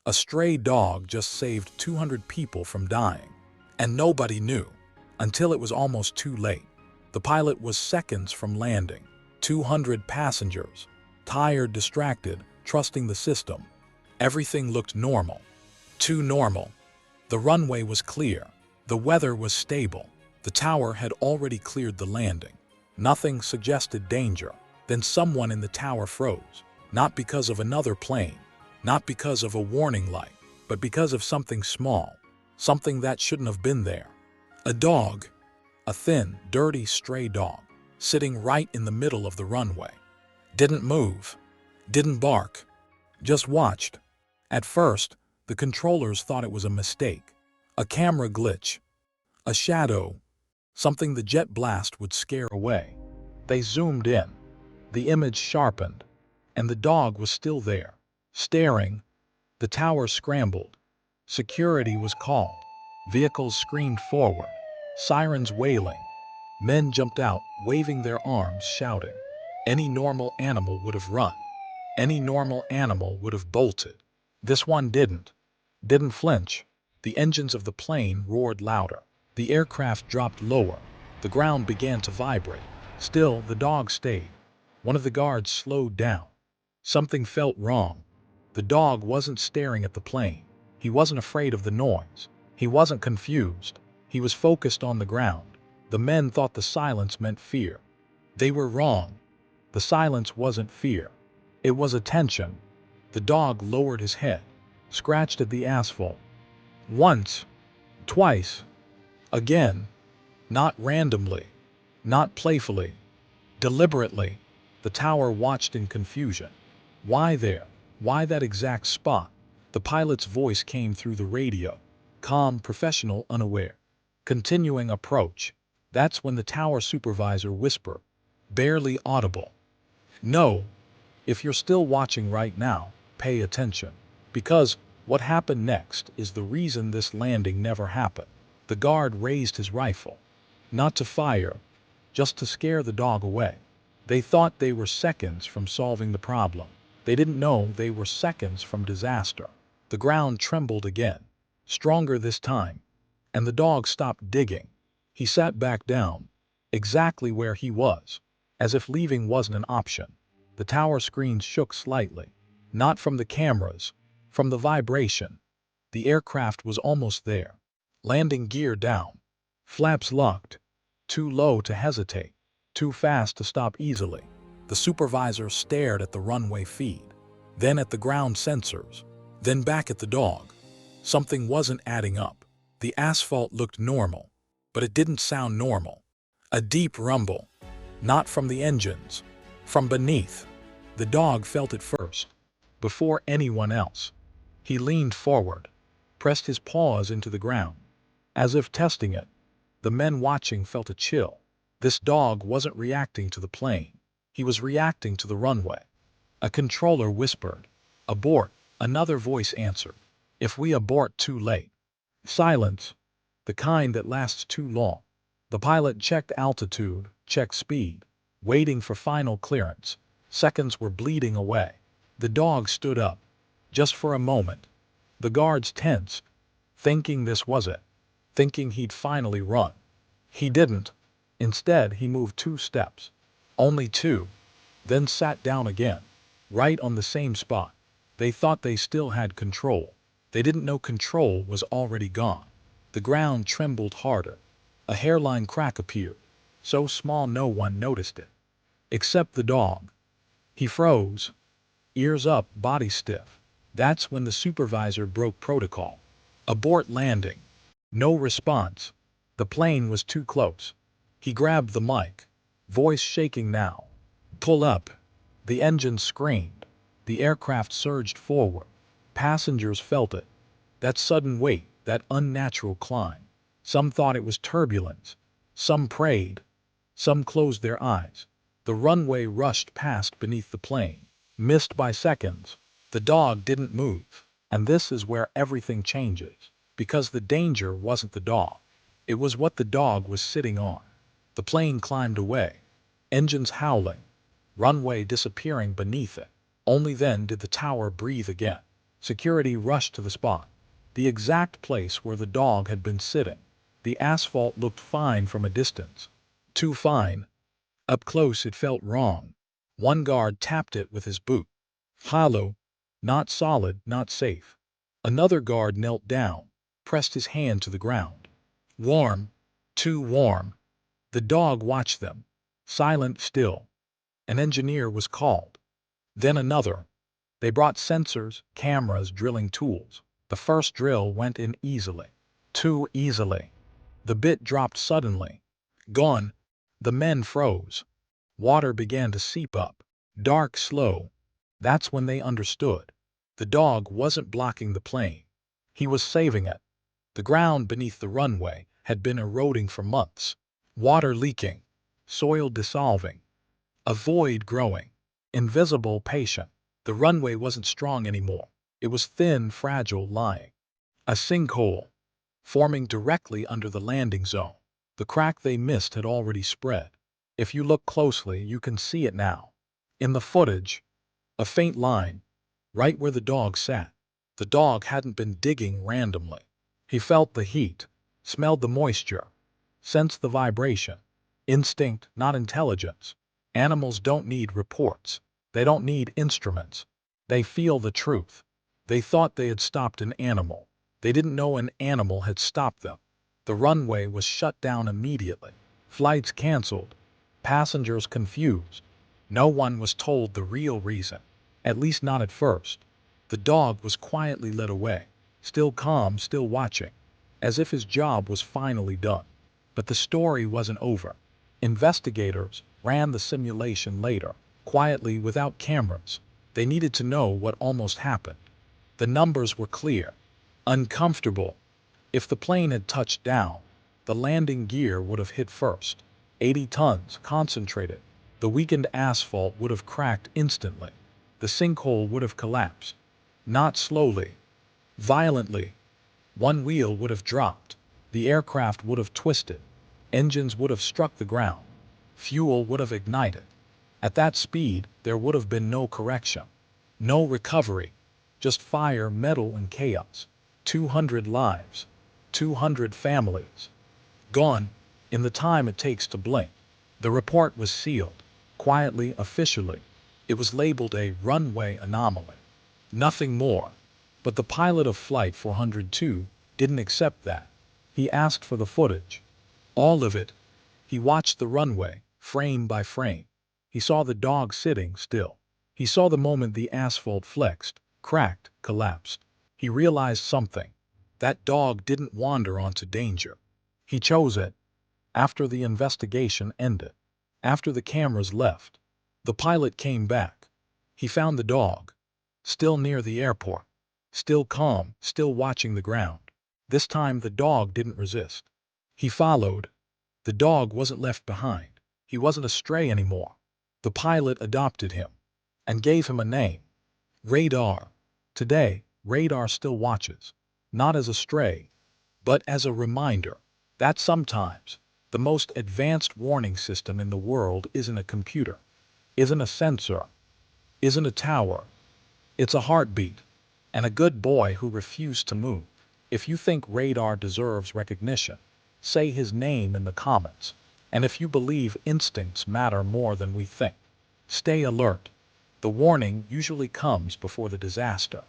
A stray dog just saved 200 people from dying. And nobody knew, until it was almost too late. The pilot was seconds from landing. 200 passengers, tired, distracted, trusting the system. Everything looked normal. Too normal. The runway was clear. The weather was stable. The tower had already cleared the landing. Nothing suggested danger. Then someone in the tower froze. Not because of another plane, not because of a warning light, but because of something small, something that shouldn't have been there. A dog, a thin, dirty, stray dog, sitting right in the middle of the runway. Didn't move, didn't bark, just watched. At first, the controllers thought it was a mistake, a camera glitch, a shadow, something the jet blast would scare away. They zoomed in. The image sharpened, and the dog was still there, staring. The tower scrambled. Security was called. Vehicles screamed forward, sirens wailing. Men jumped out, waving their arms, shouting. Any normal animal would have run. Any normal animal would have bolted. This one didn't flinch. The engines of the plane roared louder. The aircraft dropped lower. The ground began to vibrate. Still, the dog stayed. One of the guards slowed down. Something felt wrong. The dog wasn't staring at the plane. He wasn't afraid of the noise. He wasn't confused. He was focused on the ground. The men thought the silence meant fear. They were wrong. The silence wasn't fear. It was attention. The dog lowered his head, scratched at the asphalt. Once, twice, again. Not randomly, not playfully, deliberately. The tower watched in confusion. Why there? Why that exact spot? The pilot's voice came through the radio. Calm, professional, unaware. Continuing approach. That's when the tower supervisor whispered, barely audible. No. If you're still watching right now, pay attention. Because what happened next is the reason this landing never happened. The guard raised his rifle. Not to fire, just to scare the dog away. They thought they were seconds from solving the problem. They didn't know they were seconds from disaster. The ground trembled again, stronger this time, and the dog stopped digging. He sat back down, exactly where he was, as if leaving wasn't an option. The tower screens shook slightly, not from the cameras, from the vibration. The aircraft was almost there. Landing gear down. Flaps locked. Too low to hesitate. Too fast to stop easily. The supervisor stared at the runway feed, then at the ground sensors, then back at the dog. Something wasn't adding up. The asphalt looked normal, but it didn't sound normal. A deep rumble. Not from the engines. From beneath. The dog felt it first, before anyone else. He leaned forward, pressed his paws into the ground, as if testing it. The men watching felt a chill. This dog wasn't reacting to the plane. He was reacting to the runway. A controller whispered, "Abort." Another voice answered, "If we abort too late." Silence. The kind that lasts too long. The pilot checked altitude, checked speed, waiting for final clearance. Seconds were bleeding away. The dog stood up. Just for a moment. The guards tensed, thinking this was it. Thinking he'd finally run. He didn't. Instead, he moved 2 steps. Only 2. Then sat down again. Right on the same spot. They thought they still had control. They didn't know control was already gone. The ground trembled harder. A hairline crack appeared. So small no one noticed it. Except the dog. He froze. Ears up, body stiff. That's when the supervisor broke protocol. Abort landing. No response. The plane was too close. He grabbed the mic. Voice shaking now. Pull up. The engine screamed. The aircraft surged forward. Passengers felt it. That sudden weight, that unnatural climb. Some thought it was turbulence. Some prayed. Some closed their eyes. The runway rushed past beneath the plane. Missed by seconds. The dog didn't move. And this is where everything changes. Because the danger wasn't the dog. It was what the dog was sitting on. The plane climbed away. Engines howling. Runway disappearing beneath it. Only then did the tower breathe again. Security rushed to the spot, the exact place where the dog had been sitting. The asphalt looked fine from a distance. Too fine. Up close it felt wrong. One guard tapped it with his boot. Hollow, not solid, not safe. Another guard knelt down, pressed his hand to the ground. Warm, too warm. The dog watched them, silent still. An engineer was called. Then another. They brought sensors, cameras, drilling tools. The first drill went in easily. Too easily. The bit dropped suddenly. Gone. The men froze. Water began to seep up. Dark, slow. That's when they understood. The dog wasn't blocking the plane. He was saving it. The ground beneath the runway had been eroding for months. Water leaking. Soil dissolving. A void growing. Invisible, patient. The runway wasn't strong anymore. It was thin, fragile, lying. A sinkhole, forming directly under the landing zone. The crack they missed had already spread. If you look closely, you can see it now. In the footage, a faint line, right where the dog sat. The dog hadn't been digging randomly. He felt the heat, smelled the moisture, sensed the vibration. Instinct, not intelligence. Animals don't need reports. They don't need instruments. They feel the truth. They thought they had stopped an animal. They didn't know an animal had stopped them. The runway was shut down immediately. Flights canceled. Passengers confused. No one was told the real reason, at least not at first. The dog was quietly led away, still calm, still watching, as if his job was finally done. But the story wasn't over. Investigators ran the simulation later, quietly without cameras. They needed to know what almost happened. The numbers were clear. Uncomfortable. If the plane had touched down, the landing gear would have hit first. 80 tons, concentrated. The weakened asphalt would have cracked instantly. The sinkhole would have collapsed. Not slowly. Violently. One wheel would have dropped. The aircraft would have twisted. Engines would have struck the ground. Fuel would have ignited. At that speed, there would have been no correction. No recovery. Just fire, metal, and chaos. 200 lives. 200 families. Gone in the time it takes to blink. The report was sealed. Quietly, officially. It was labeled a runway anomaly. Nothing more. But the pilot of Flight 402 didn't accept that. He asked for the footage. All of it. He watched the runway, frame by frame. He saw the dog sitting still. He saw the moment the asphalt flexed, cracked, collapsed. He realized something. That dog didn't wander onto danger. He chose it. After the investigation ended. After the cameras left. The pilot came back. He found the dog. Still near the airport. Still calm, still watching the ground. This time the dog didn't resist. He followed. The dog wasn't left behind. He wasn't a stray anymore. The pilot adopted him and gave him a name. Radar. Today, radar still watches. Not as a stray, but as a reminder that sometimes the most advanced warning system in the world isn't a computer, isn't a sensor, isn't a tower. It's a heartbeat, and a good boy who refused to move. If you think radar deserves recognition, say his name in the comments. And if you believe instincts matter more than we think, stay alert. The warning usually comes before the disaster.